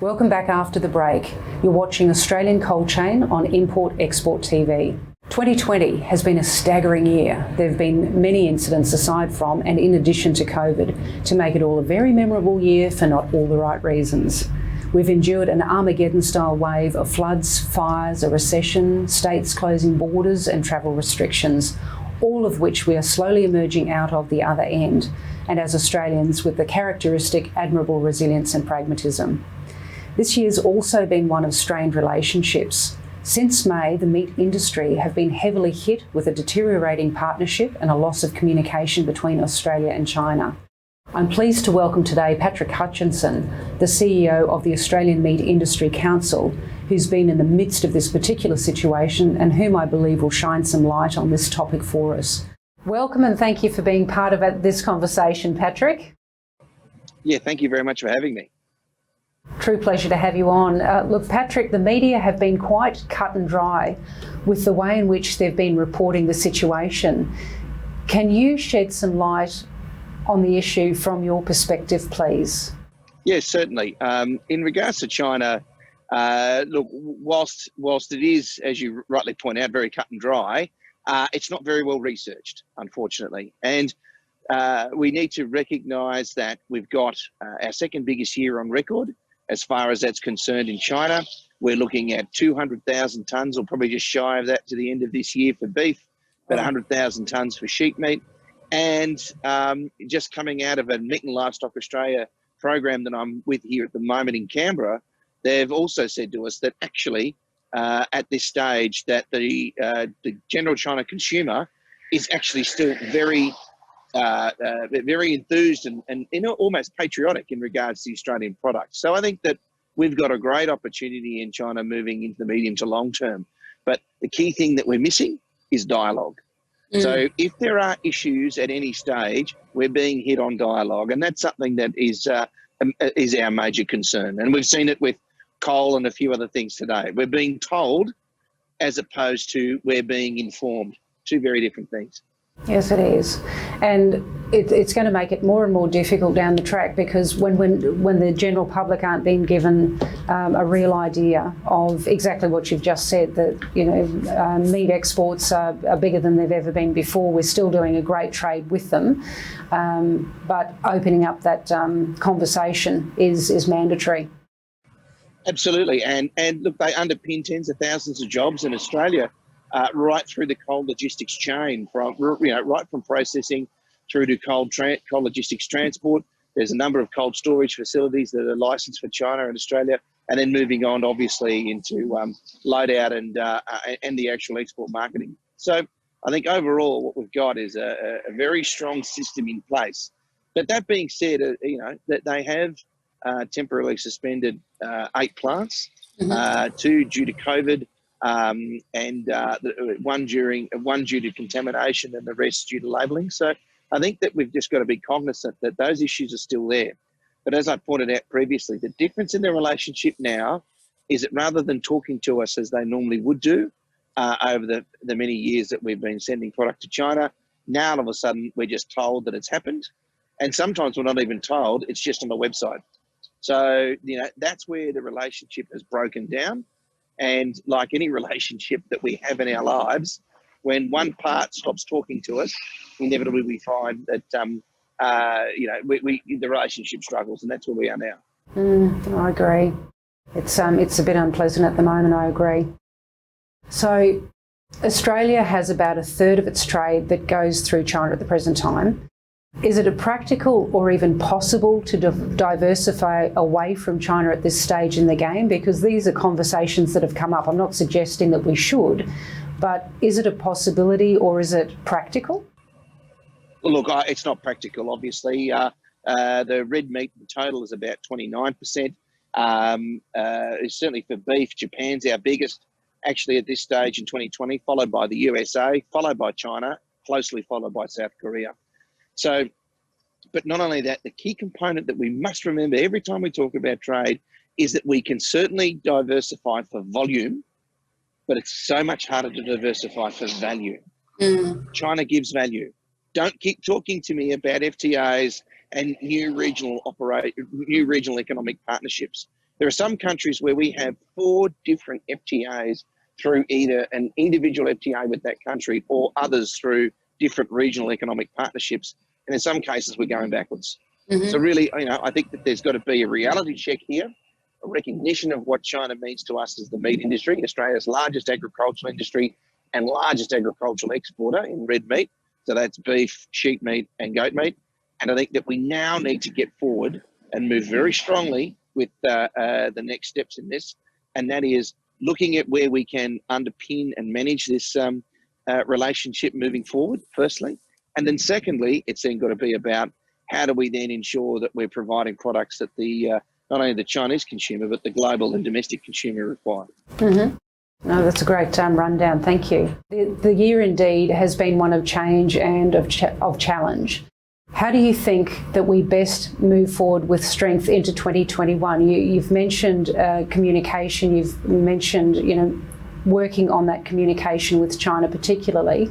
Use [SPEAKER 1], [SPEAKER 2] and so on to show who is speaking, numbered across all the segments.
[SPEAKER 1] Welcome back after the break. You're watching Australian Cold Chain on Import Export TV. 2020 has been a staggering year. There have been many incidents aside from and in addition to COVID to make it all a very memorable year for not all the right reasons. We've endured an Armageddon-style wave of floods, fires, a recession, states closing borders and travel restrictions, all of which we are slowly emerging out of the other end, and as Australians with the characteristic admirable resilience and pragmatism. This year's also been one of strained relationships. Since May, the meat industry have been heavily hit with a deteriorating partnership and a loss of communication between Australia and China. I'm pleased to welcome today Patrick Hutchinson, the CEO of the Australian Meat Industry Council, who's been in the midst of this particular situation and whom I believe will shine some light on this topic for us. Welcome and thank you for being part of this conversation, Patrick.
[SPEAKER 2] Yeah, thank you very much for having me.
[SPEAKER 1] True pleasure to have you on. Look, Patrick, the media have been quite cut and dry with the way in which they've been reporting the situation. Can you shed some light on the issue from your perspective, please?
[SPEAKER 2] Yes, certainly. In regards to China, look, whilst it is, as you rightly point out, very cut and dry, it's not very well researched, unfortunately. And we need to recognise that we've got our second biggest year on record as far as that's concerned in China. We're looking at 200,000 tonnes, or probably just shy of that to the end of this year for beef, but 100,000 tonnes for sheep meat. And just coming out of a Meat and Livestock Australia program that I'm with here at the moment in Canberra, they've also said to us that actually at this stage that the general China consumer is actually still very enthused and almost patriotic in regards to the Australian product. So I think that we've got a great opportunity in China moving into the medium to long term. But the key thing that we're missing is dialogue. So if there are issues at any stage, we're being hit on dialogue, and that's something that is our major concern. And we've seen it with coal and a few other things today. We're being told as opposed to we're being informed. Two very different things.
[SPEAKER 1] Yes, it is. And it's going to make it more and more difficult down the track, because when the general public aren't being given a real idea of exactly what you've just said, that meat exports are bigger than they've ever been before. We're still doing a great trade with them, but opening up that conversation is mandatory.
[SPEAKER 2] Absolutely, and look, they underpin tens of thousands of jobs in Australia. Right through the cold logistics chain, from right from processing through to cold logistics transport. There's a number of cold storage facilities that are licensed for China and Australia, and then moving on, obviously, into load out and the actual export marketing. So I think overall, what we've got is a very strong system in place. But that being said, that they have temporarily suspended 8 plants, 2 due to COVID. One due to contamination and the rest due to labelling. So I think that we've just got to be cognizant that those issues are still there. But as I pointed out previously, the difference in their relationship now is that rather than talking to us as they normally would do over the many years that we've been sending product to China, now all of a sudden we're just told that it's happened. And sometimes we're not even told, it's just on the website. So, that's where the relationship has broken down. And like any relationship that we have in our lives, when one part stops talking to us, inevitably we find that, the relationship struggles, and that's where we are now.
[SPEAKER 1] I agree. It's a bit unpleasant at the moment, I agree. So Australia has about a third of its trade that goes through China at the present time. Is it practical or even possible to diversify away from China at this stage in the game? Because these are conversations that have come up. I'm not suggesting that we should, but is it a possibility or is it practical?
[SPEAKER 2] Well, look, it's not practical, obviously. The red meat, the total is about 29%. Certainly for beef, Japan's our biggest, actually at this stage in 2020, followed by the USA, followed by China, closely followed by South Korea. So, but not only that, the key component that we must remember every time we talk about trade is that we can certainly diversify for volume, but it's so much harder to diversify for value. China gives value. Don't keep talking to me about FTAs and new regional economic partnerships, There are some countries where we have 4 different FTAs through either an individual FTA with that country or others through different regional economic partnerships. And in some cases, we're going backwards. So really, I think that there's got to be a reality check here, a recognition of what China means to us as the meat industry, Australia's largest agricultural industry and largest agricultural exporter in red meat. So that's beef, sheep meat and goat meat. And I think that we now need to get forward and move very strongly with the next steps in this. And that is looking at where we can underpin and manage this relationship moving forward, firstly. And then secondly, it's then got to be about how do we then ensure that we're providing products that the not only the Chinese consumer, but the global and domestic consumer require.
[SPEAKER 1] No, that's a great rundown. Thank you. The year indeed has been one of change and of challenge. How do you think that we best move forward with strength into 2021? You've mentioned communication. You've mentioned, working on that communication with China particularly.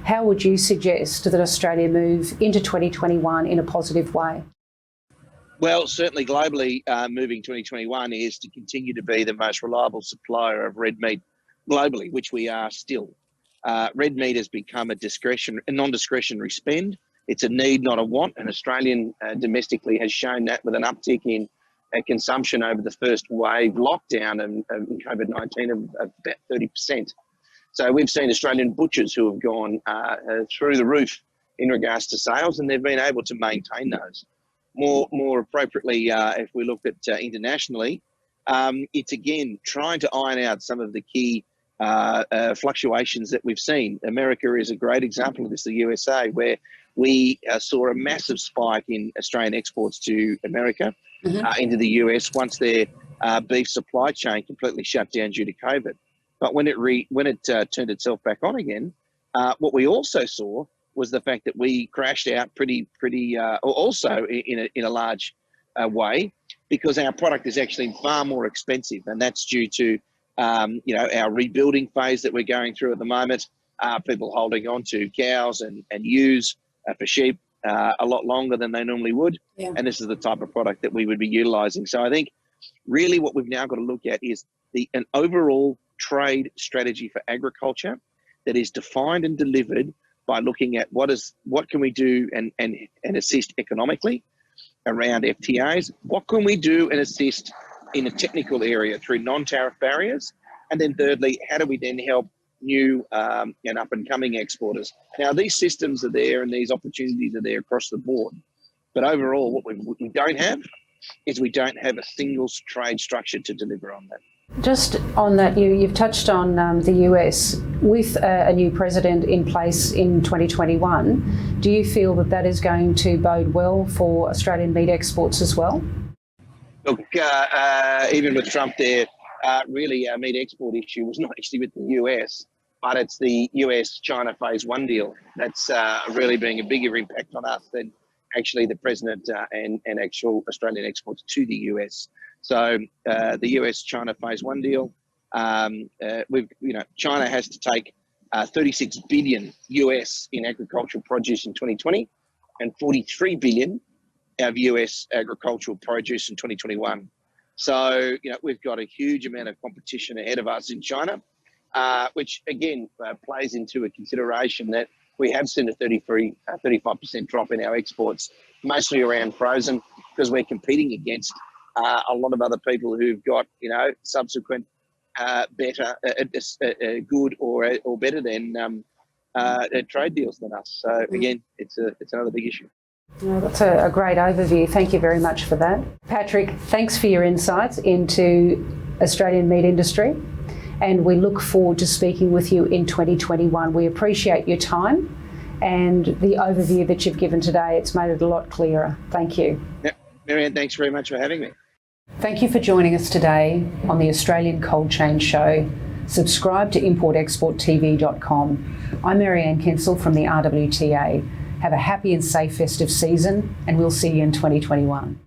[SPEAKER 1] How would you suggest that Australia move into 2021 in a positive way?
[SPEAKER 2] Well, certainly globally, moving 2021 is to continue to be the most reliable supplier of red meat globally, which we are still. Red meat has become a non-discretionary spend. It's a need, not a want, and Australian domestically has shown that with an uptick in consumption over the first wave lockdown in COVID-19 of about 30%. So we've seen Australian butchers who have gone through the roof in regards to sales, and they've been able to maintain those. More appropriately, if we look at internationally, it's again trying to iron out some of the key fluctuations that we've seen. America is a great example of this, the USA, where we saw a massive spike in Australian exports to America, into the US once their beef supply chain completely shut down due to COVID. But when it turned itself back on again, what we also saw was the fact that we crashed out also in a large way, because our product is actually far more expensive, and that's due to our rebuilding phase that we're going through at the moment. People holding on to cows and ewes for sheep a lot longer than they normally would, and this is the type of product that we would be utilising. So I think really what we've now got to look at is an overall trade strategy for agriculture that is defined and delivered by looking at what can we do and assist economically around FTAs, what can we do and assist in a technical area through non-tariff barriers, and then thirdly, how do we then help new and up-and-coming exporters. Now, these systems are there and these opportunities are there across the board, but overall what we don't have is we don't have a single trade structure to deliver on that.
[SPEAKER 1] Just on that, you've touched on the US. With a new president in place in 2021, do you feel that is going to bode well for Australian meat exports as well?
[SPEAKER 2] Look, even with Trump there, really our meat export issue was not actually with the US, but it's the US-China Phase 1 deal that's really being a bigger impact on us than actually the president and actual Australian exports to the US. So the US-China Phase 1 deal, China has to take 36 billion US in agricultural produce in 2020 and 43 billion of US agricultural produce in 2021. So, we've got a huge amount of competition ahead of us in China, which again plays into a consideration that we have seen a 35% drop in our exports, mostly around frozen, because we're competing against a lot of other people who've got, subsequent better, good or better than trade deals than us. So again, it's another big issue.
[SPEAKER 1] Yeah, that's a great overview. Thank you very much for that. Patrick, thanks for your insights into Australian meat industry, and we look forward to speaking with you in 2021. We appreciate your time and the overview that you've given today. It's made it a lot clearer. Thank you.
[SPEAKER 2] Yep. Marianne, thanks very much for having me.
[SPEAKER 1] Thank you for joining us today on the Australian Cold Chain Show. Subscribe to importexporttv.com. I'm Marianne Kensel from the RWTA. Have a happy and safe festive season, and we'll see you in 2021.